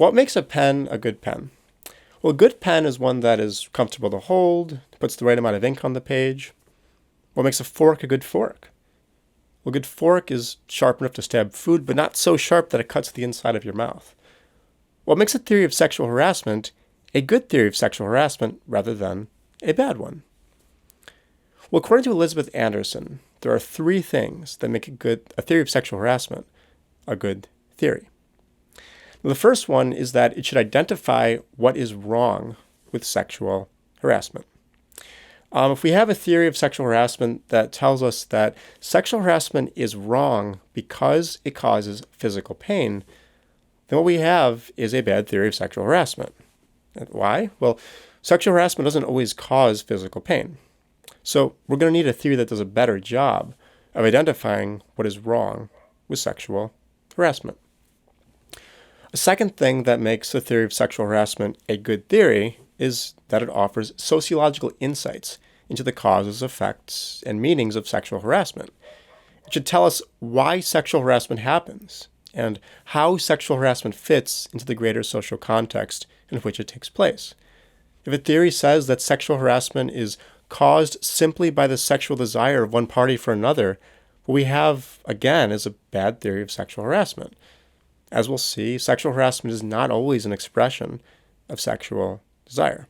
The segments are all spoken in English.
What makes a pen a good pen? Well, a good pen is one that is comfortable to hold, puts the right amount of ink on the page. What makes a fork a good fork? Well, a good fork is sharp enough to stab food, but not so sharp that it cuts the inside of your mouth. What makes a theory of sexual harassment a good theory of sexual harassment rather than a bad one? Well, according to Elizabeth Anderson, there are three things that make a theory of sexual harassment a good theory. Now, the first one is that it should identify what is wrong with sexual harassment. If we have a theory of sexual harassment that tells us that sexual harassment is wrong because it causes physical pain, then what we have is a bad theory of sexual harassment. And why? Well, sexual harassment doesn't always cause physical pain. So we're going to need a theory that does a better job of identifying what is wrong with sexual harassment. A second thing that makes the theory of sexual harassment a good theory is that it offers sociological insights into the causes, effects, and meanings of sexual harassment. It should tell us why sexual harassment happens and how sexual harassment fits into the greater social context in which it takes place. If a theory says that sexual harassment is caused simply by the sexual desire of one party for another, what we have, again, is a bad theory of sexual harassment. As we'll see, sexual harassment is not always an expression of sexual desire.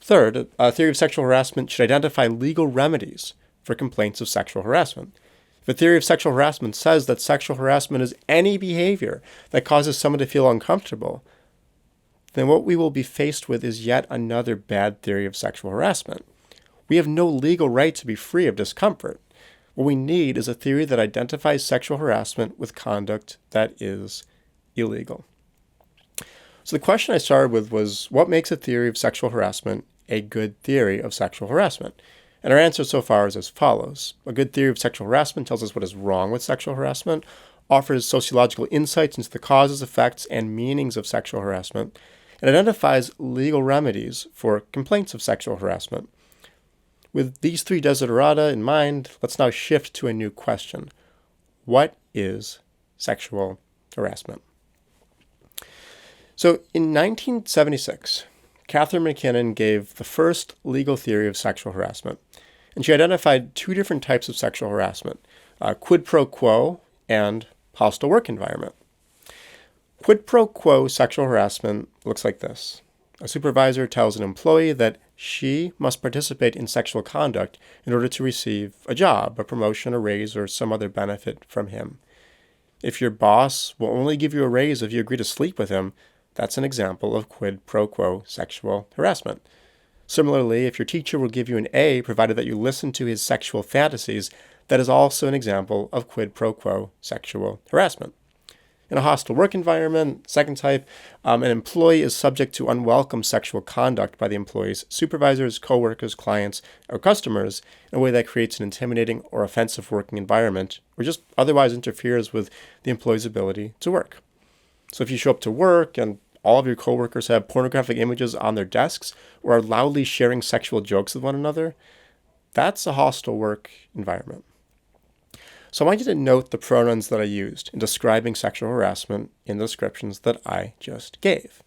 Third, a theory of sexual harassment should identify legal remedies for complaints of sexual harassment. If a theory of sexual harassment says that sexual harassment is any behavior that causes someone to feel uncomfortable, then what we will be faced with is yet another bad theory of sexual harassment. We have no legal right to be free of discomfort. What we need is a theory that identifies sexual harassment with conduct that is illegal. So the question I started with was, what makes a theory of sexual harassment a good theory of sexual harassment? And our answer so far is as follows. A good theory of sexual harassment tells us what is wrong with sexual harassment, offers sociological insights into the causes, effects, and meanings of sexual harassment, and identifies legal remedies for complaints of sexual harassment. With these three desiderata in mind, let's now shift to a new question. What is sexual harassment? So in 1976, Catharine MacKinnon gave the first legal theory of sexual harassment, and she identified two different types of sexual harassment, quid pro quo and hostile work environment. Quid pro quo sexual harassment looks like this. A supervisor tells an employee that she must participate in sexual conduct in order to receive a job, a promotion, a raise, or some other benefit from him. If your boss will only give you a raise if you agree to sleep with him, that's an example of quid pro quo sexual harassment. Similarly, if your teacher will give you an A provided that you listen to his sexual fantasies, that is also an example of quid pro quo sexual harassment. In a hostile work environment, second type, an employee is subject to unwelcome sexual conduct by the employee's supervisors, coworkers, clients, or customers in a way that creates an intimidating or offensive working environment, or just otherwise interferes with the employee's ability to work. So if you show up to work and all of your coworkers have pornographic images on their desks or are loudly sharing sexual jokes with one another, that's a hostile work environment. So I want you to note the pronouns that I used in describing sexual harassment in the descriptions that I just gave.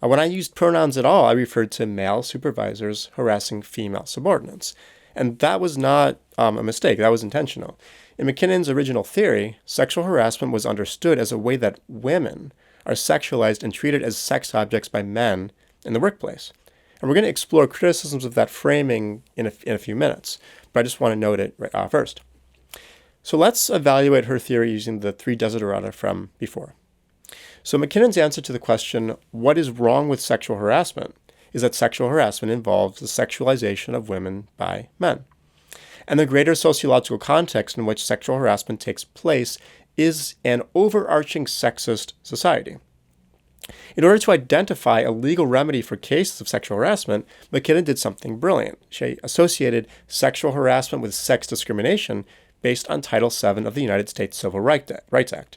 When I used pronouns at all, I referred to male supervisors harassing female subordinates. And that was not a mistake. That was intentional. In MacKinnon's original theory, sexual harassment was understood as a way that women are sexualized and treated as sex objects by men in the workplace. And we're going to explore criticisms of that framing in a few minutes, but I just want to note it first. So let's evaluate her theory using the three desiderata from before. So MacKinnon's answer to the question, what is wrong with sexual harassment, is that sexual harassment involves the sexualization of women by men. And the greater sociological context in which sexual harassment takes place is an overarching sexist society. In order to identify a legal remedy for cases of sexual harassment, MacKinnon did something brilliant. She associated sexual harassment with sex discrimination based on Title VII of the United States Civil Rights Act.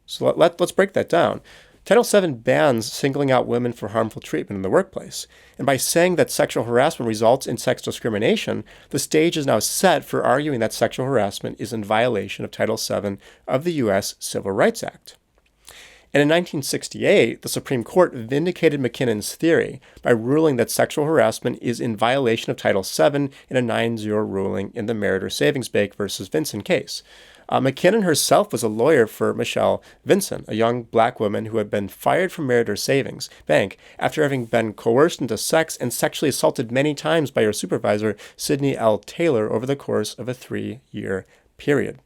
So let's break that down. Title VII bans singling out women for harmful treatment in the workplace. And by saying that sexual harassment results in sex discrimination, the stage is now set for arguing that sexual harassment is in violation of Title VII of the U.S. Civil Rights Act. And in 1968, the Supreme Court vindicated MacKinnon's theory by ruling that sexual harassment is in violation of Title VII in a 9-0 ruling in the Meritor Savings Bank versus Vincent case. MacKinnon herself was a lawyer for Michelle Vincent, a young black woman who had been fired from Meritor Savings Bank after having been coerced into sex and sexually assaulted many times by her supervisor, Sidney L. Taylor, over the course of a 3-year period.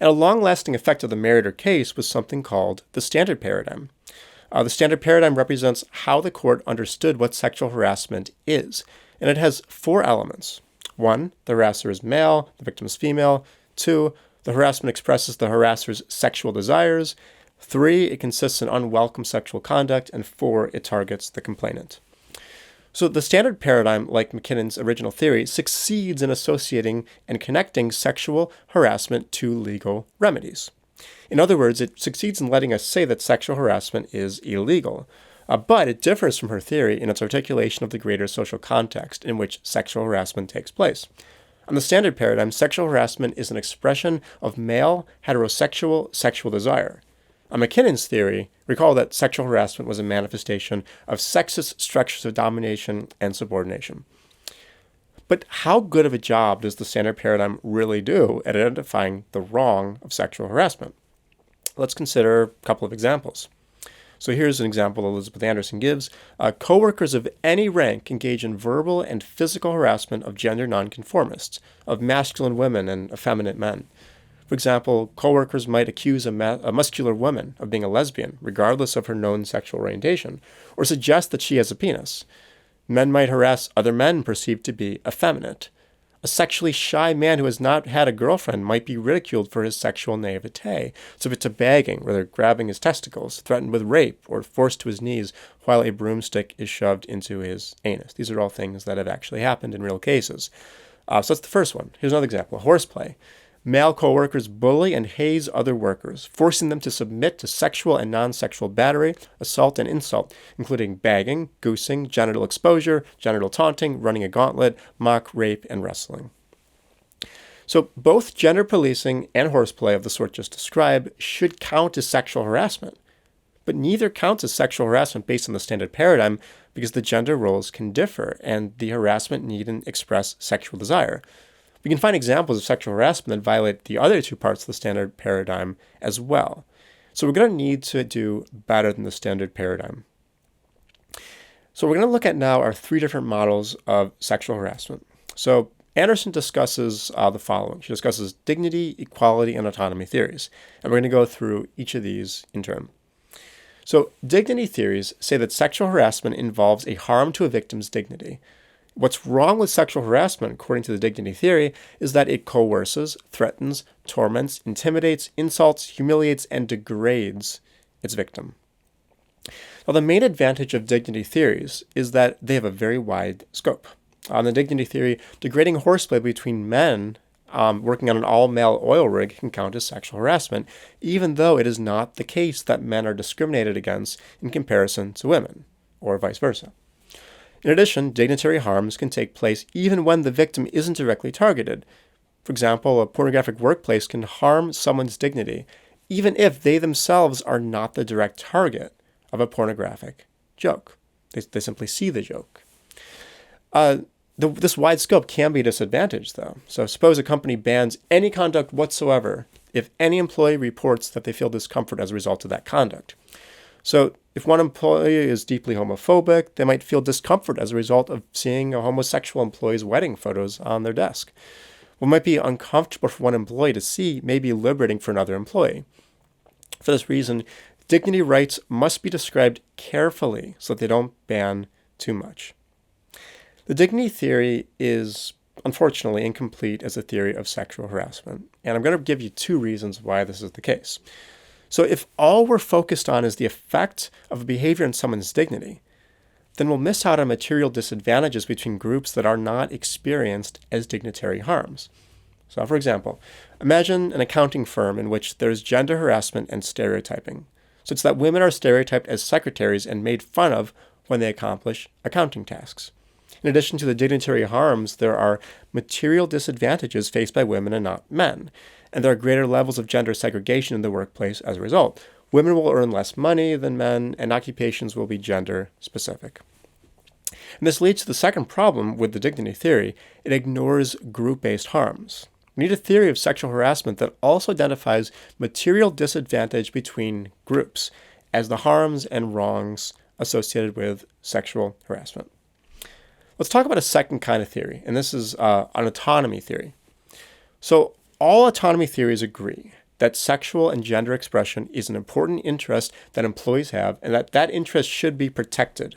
And a long-lasting effect of the Meritor case was something called the standard paradigm. The standard paradigm represents how the court understood what sexual harassment is, and it has 4 elements. 1, the harasser is male, the victim is female. 2, the harassment expresses the harasser's sexual desires. 3, it consists in unwelcome sexual conduct. And 4, it targets the complainant. So the standard paradigm, like MacKinnon's original theory, succeeds in associating and connecting sexual harassment to legal remedies. In other words, it succeeds in letting us say that sexual harassment is illegal. But it differs from her theory in its articulation of the greater social context in which sexual harassment takes place. On the standard paradigm, sexual harassment is an expression of male, heterosexual sexual desire. On MacKinnon's theory, recall that sexual harassment was a manifestation of sexist structures of domination and subordination. But how good of a job does the standard paradigm really do at identifying the wrong of sexual harassment? Let's consider a couple of examples. So here's an example Elizabeth Anderson gives. Coworkers of any rank engage in verbal and physical harassment of gender nonconformists, of masculine women and effeminate men. For example, coworkers might accuse a muscular woman of being a lesbian, regardless of her known sexual orientation, or suggest that she has a penis. Men might harass other men perceived to be effeminate. A sexually shy man who has not had a girlfriend might be ridiculed for his sexual naivete, subject to bagging, whether grabbing his testicles, threatened with rape, or forced to his knees while a broomstick is shoved into his anus. These are all things that have actually happened in real cases. So that's the first one. Here's another example, horseplay. Male coworkers bully and haze other workers, forcing them to submit to sexual and non-sexual battery, assault, and insult, including bagging, goosing, genital exposure, genital taunting, running a gauntlet, mock rape, and wrestling. So both gender policing and horseplay of the sort just described should count as sexual harassment. But neither counts as sexual harassment based on the standard paradigm because the gender roles can differ and the harassment needn't express sexual desire. We can find examples of sexual harassment that violate the other 2 parts of the standard paradigm as well. So we're going to need to do better than the standard paradigm. So we're going to look at now our 3 different models of sexual harassment. So Anderson discusses the following. She discusses dignity, equality, and autonomy theories. And we're going to go through each of these in turn. So dignity theories say that sexual harassment involves a harm to a victim's dignity. What's wrong with sexual harassment, according to the dignity theory, is that it coerces, threatens, torments, intimidates, insults, humiliates, and degrades its victim. Now, the main advantage of dignity theories is that they have a very wide scope. On the dignity theory, degrading horseplay between men working on an all-male oil rig can count as sexual harassment, even though it is not the case that men are discriminated against in comparison to women, or vice versa. In addition, dignitary harms can take place even when the victim isn't directly targeted. For example, a pornographic workplace can harm someone's dignity, even if they themselves are not the direct target of a pornographic joke. They simply see the joke. This wide scope can be a disadvantage, though. So suppose a company bans any conduct whatsoever if any employee reports that they feel discomfort as a result of that conduct. So if one employee is deeply homophobic, they might feel discomfort as a result of seeing a homosexual employee's wedding photos on their desk. What might be uncomfortable for one employee to see may be liberating for another employee. For this reason, dignity rights must be described carefully so that they don't ban too much. The dignity theory is unfortunately incomplete as a theory of sexual harassment, and I'm going to give you 2 reasons why this is the case. So if all we're focused on is the effect of a behavior on someone's dignity, then we'll miss out on material disadvantages between groups that are not experienced as dignitary harms. So for example, imagine an accounting firm in which there's gender harassment and stereotyping, such that women are stereotyped as secretaries and made fun of when they accomplish accounting tasks. In addition to the dignitary harms, there are material disadvantages faced by women and not men, and there are greater levels of gender segregation in the workplace as a result. Women will earn less money than men, and occupations will be gender specific. And this leads to the second problem with the dignity theory. It ignores group-based harms. We need a theory of sexual harassment that also identifies material disadvantage between groups as the harms and wrongs associated with sexual harassment. Let's talk about a second kind of theory, and this is an autonomy theory. So all autonomy theories agree that sexual and gender expression is an important interest that employees have, and that interest should be protected.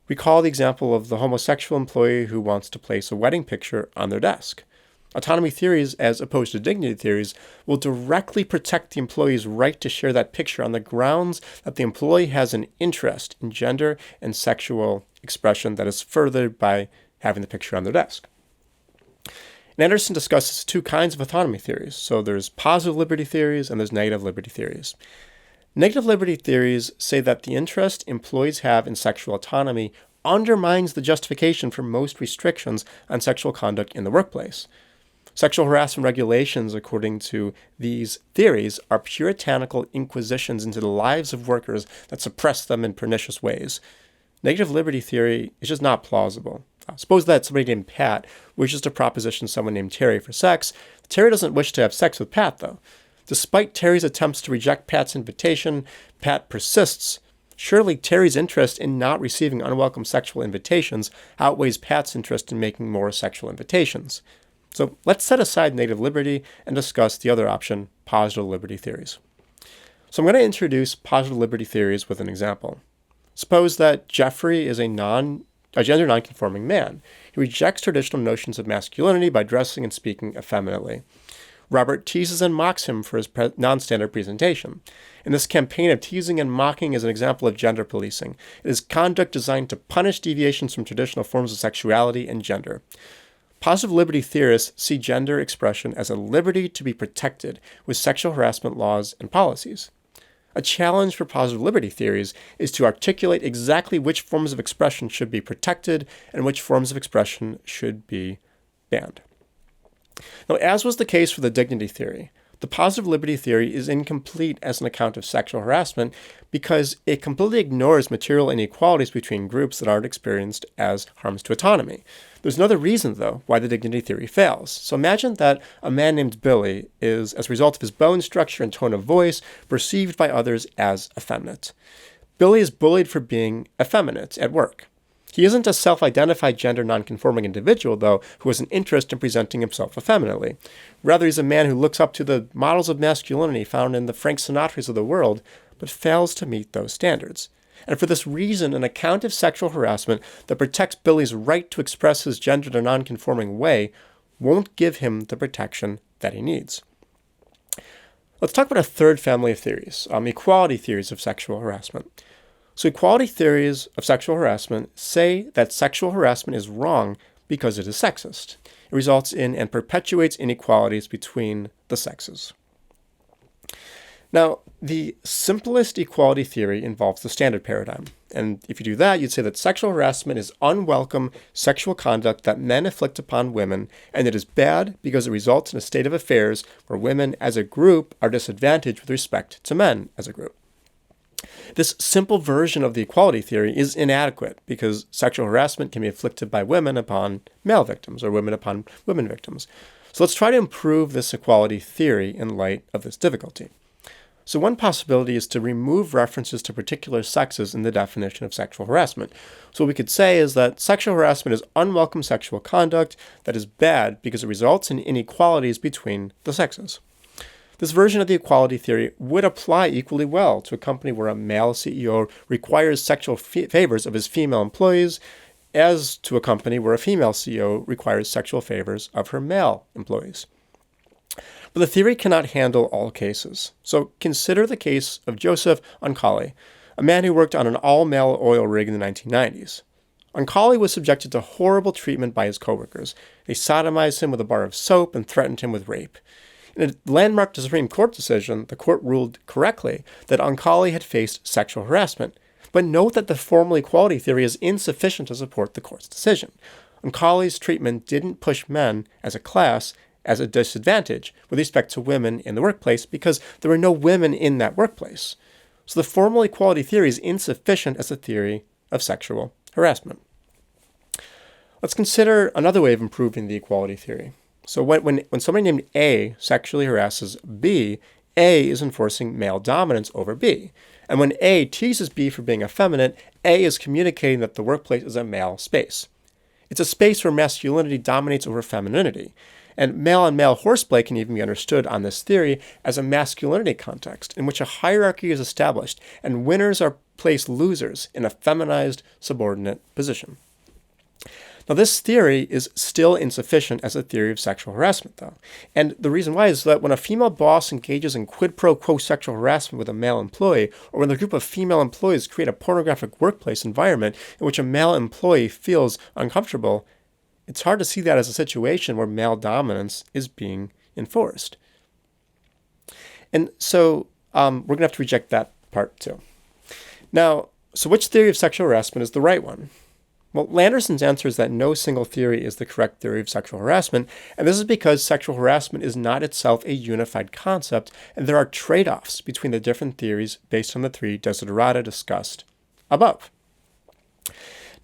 Recall the example of the homosexual employee who wants to place a wedding picture on their desk. Autonomy theories, as opposed to dignity theories, will directly protect the employee's right to share that picture on the grounds that the employee has an interest in gender and sexual expression that is furthered by having the picture on their desk. And Anderson discusses two kinds of autonomy theories. So there's positive liberty theories and there's negative liberty theories. Negative liberty theories say that the interest employees have in sexual autonomy undermines the justification for most restrictions on sexual conduct in the workplace. Sexual harassment regulations, according to these theories, are puritanical inquisitions into the lives of workers that suppress them in pernicious ways. Negative liberty theory is just not plausible. Suppose that somebody named Pat wishes to proposition someone named Terry for sex. Terry doesn't wish to have sex with Pat, though. Despite Terry's attempts to reject Pat's invitation, Pat persists. Surely Terry's interest in not receiving unwelcome sexual invitations outweighs Pat's interest in making more sexual invitations. So let's set aside negative liberty and discuss the other option, positive liberty theories. So I'm going to introduce positive liberty theories with an example. Suppose that Jeffrey is a gender nonconforming man. He rejects traditional notions of masculinity by dressing and speaking effeminately. Robert teases and mocks him for his non-standard presentation. And this campaign of teasing and mocking is an example of gender policing. It is conduct designed to punish deviations from traditional forms of sexuality and gender. Positive liberty theorists see gender expression as a liberty to be protected with sexual harassment laws and policies. A challenge for positive liberty theories is to articulate exactly which forms of expression should be protected and which forms of expression should be banned. Now, as was the case for the dignity theory, the positive liberty theory is incomplete as an account of sexual harassment because it completely ignores material inequalities between groups that aren't experienced as harms to autonomy. There's another reason, though, why the dignity theory fails. So imagine that a man named Billy is, as a result of his bone structure and tone of voice, perceived by others as effeminate. Billy is bullied for being effeminate at work. He isn't a self-identified gender nonconforming individual, though, who has an interest in presenting himself effeminately. Rather, he's a man who looks up to the models of masculinity found in the Frank Sinatras of the world, but fails to meet those standards. And for this reason, an account of sexual harassment that protects Billy's right to express his gender in a nonconforming way won't give him the protection that he needs. Let's talk about a third family of theories, equality theories of sexual harassment. So equality theories of sexual harassment say that sexual harassment is wrong because it is sexist. It results in and perpetuates inequalities between the sexes. Now, the simplest equality theory involves the standard paradigm. And if you do that, you'd say that sexual harassment is unwelcome sexual conduct that men inflict upon women, and it is bad because it results in a state of affairs where women as a group are disadvantaged with respect to men as a group. This simple version of the equality theory is inadequate because sexual harassment can be inflicted by women upon male victims or women upon women victims. So let's try to improve this equality theory in light of this difficulty. So one possibility is to remove references to particular sexes in the definition of sexual harassment. So what we could say is that sexual harassment is unwelcome sexual conduct that is bad because it results in inequalities between the sexes. This version of the equality theory would apply equally well to a company where a male CEO requires sexual favors of his female employees as to a company where a female CEO requires sexual favors of her male employees. But the theory cannot handle all cases. So consider the case of Joseph Oncali, a man who worked on an all-male oil rig in the 1990s. Oncali was subjected to horrible treatment by his coworkers. They sodomized him with a bar of soap and threatened him with rape. In a landmark Supreme Court decision, the court ruled correctly that Oncali had faced sexual harassment. But note that the formal equality theory is insufficient to support the court's decision. Oncali's treatment didn't push men as a class as a disadvantage with respect to women in the workplace because there were no women in that workplace. So the formal equality theory is insufficient as a theory of sexual harassment. Let's consider another way of improving the equality theory. So when somebody named A sexually harasses B, A is enforcing male dominance over B. And when A teases B for being effeminate, A is communicating that the workplace is a male space. It's a space where masculinity dominates over femininity. And male-on-male horseplay can even be understood on this theory as a masculinity context in which a hierarchy is established and winners are placed losers in a feminized subordinate position. Now, this theory is still insufficient as a theory of sexual harassment, though. And the reason why is that when a female boss engages in quid pro quo sexual harassment with a male employee, or when a group of female employees create a pornographic workplace environment in which a male employee feels uncomfortable, it's hard to see that as a situation where male dominance is being enforced. And so we're going to have to reject that part too. Now, so which theory of sexual harassment is the right one? Well, Landerson's answer is that no single theory is the correct theory of sexual harassment, and this is because sexual harassment is not itself a unified concept, and there are trade-offs between the different theories based on the three desiderata discussed above.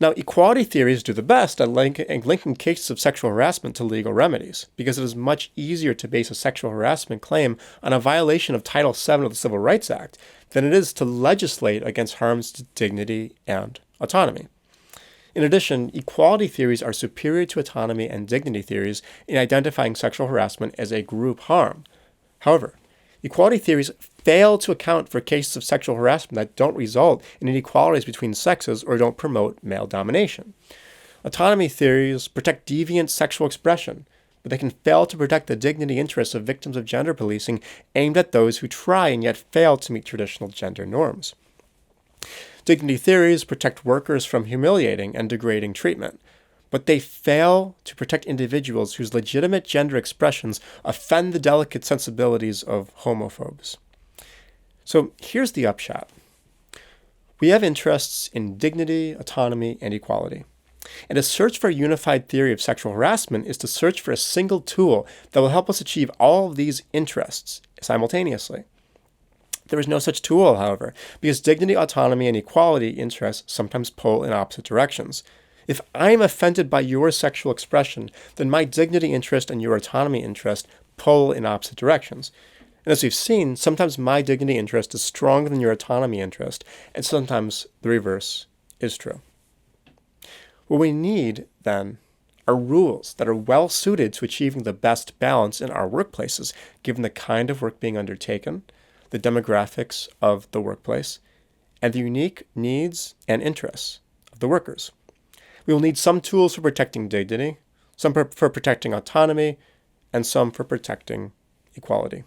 Now, equality theories do the best at linking cases of sexual harassment to legal remedies, because it is much easier to base a sexual harassment claim on a violation of Title VII of the Civil Rights Act than it is to legislate against harms to dignity and autonomy. In addition, equality theories are superior to autonomy and dignity theories in identifying sexual harassment as a group harm. However, equality theories fail to account for cases of sexual harassment that don't result in inequalities between sexes or don't promote male domination. Autonomy theories protect deviant sexual expression, but they can fail to protect the dignity interests of victims of gender policing aimed at those who try and yet fail to meet traditional gender norms. Dignity theories protect workers from humiliating and degrading treatment, but they fail to protect individuals whose legitimate gender expressions offend the delicate sensibilities of homophobes. So here's the upshot. We have interests in dignity, autonomy, and equality. And to search for a unified theory of sexual harassment is to search for a single tool that will help us achieve all of these interests simultaneously. There is no such tool, however, because dignity, autonomy, and equality interests sometimes pull in opposite directions. If I'm offended by your sexual expression, then my dignity interest and your autonomy interest pull in opposite directions. And as we've seen, sometimes my dignity interest is stronger than your autonomy interest, and sometimes the reverse is true. What we need, then, are rules that are well suited to achieving the best balance in our workplaces, given the kind of work being undertaken, the demographics of the workplace, and the unique needs and interests of the workers. We will need some tools for protecting dignity, some for protecting autonomy, and some for protecting equality.